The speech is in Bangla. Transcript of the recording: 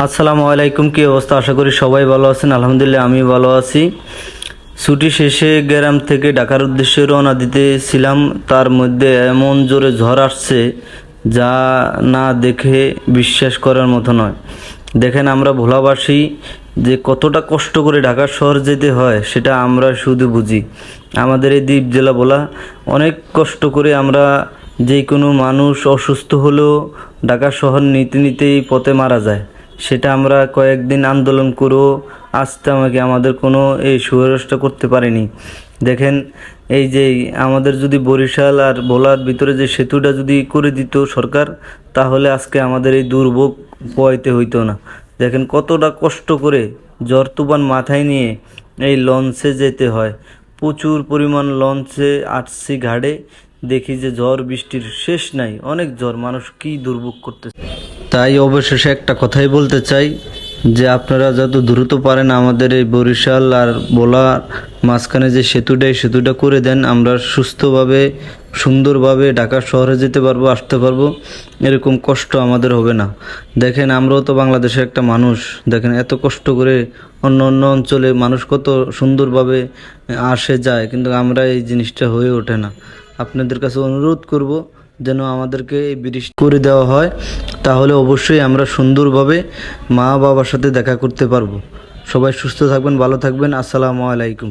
আসসালামু আলাইকুম। কি অবস্থা? আশা করি সবাই ভালো আছেন। আলহামদুলিল্লাহ আমি ভালো আছি। ছুটি শেষে গ্রাম থেকে ঢাকার উদ্দেশ্যে রওনা দিতেছিলাম, তার মধ্যে এমন জোরে ঝড় আসছে যা না দেখে বিশ্বাস করার মতো নয়। দেখেন, আমরা ভোলাবাসী যে কতটা কষ্ট করে ঢাকা শহর যেতে হয় সেটা আমরা শুধু বুঝি। আমাদের এই দ্বীপ জেলা ভোলা, অনেক কষ্ট করে আমরা, যে কোনো মানুষ অসুস্থ হলেও ঢাকা শহর নিতে নিতেই পথে মারা যায়। সেটা আমরা কয়েকদিন আন্দোলন করেও আসতে আমাদের কোনো এই সুব্যবস্থা করতে পারেনি। দেখেন, এই যে আমাদের যদি বরিশাল আর ভোলার ভিতরে যে সেতুটা যদি করে দিত সরকার, তাহলে আজকে আমাদের এই দুর্ভোগ পোহাইতে হইতো না। দেখেন কতটা কষ্ট করে ঝড় তুফান মাথায় নিয়ে এই লঞ্চে যেতে হয়। প্রচুর পরিমাণ লঞ্চে আসছি ঘাটে, দেখি যে ঝড় বৃষ্টির শেষ নাই, অনেক ঝড়, মানুষ কি দুর্ভোগ করতেছে। তাই অবশেষে একটা কথাই বলতে চাই যে আপনারা যত দ্রুত পারেন আমাদের এই বরিশাল আর ভোলার মাঝখানে যে সেতুটা করে দেন, আমরা সুস্থভাবে সুন্দরভাবে ঢাকা শহরে যেতে পারবো, আসতে পারবো। এরকম কষ্ট আমাদের হবে না। দেখেন, আমরাও তো বাংলাদেশের একটা মানুষ। দেখেন এত কষ্ট করে অন্য অন্য অঞ্চলে মানুষ কত সুন্দরভাবে আসে যায়, কিন্তু আমরা এই জিনিসটা হয়ে ওঠে না। আপনাদের কাছে অনুরোধ করব যেন আমাদেরকে এই ব্রিজ করে দেওয়া হয়, তাহলে অবশ্যই আমরা সুন্দরভাবে মা বাবার সাথে দেখা করতে পারবো। সবাই সুস্থ থাকবেন, ভালো থাকবেন। আসসালামু আলাইকুম।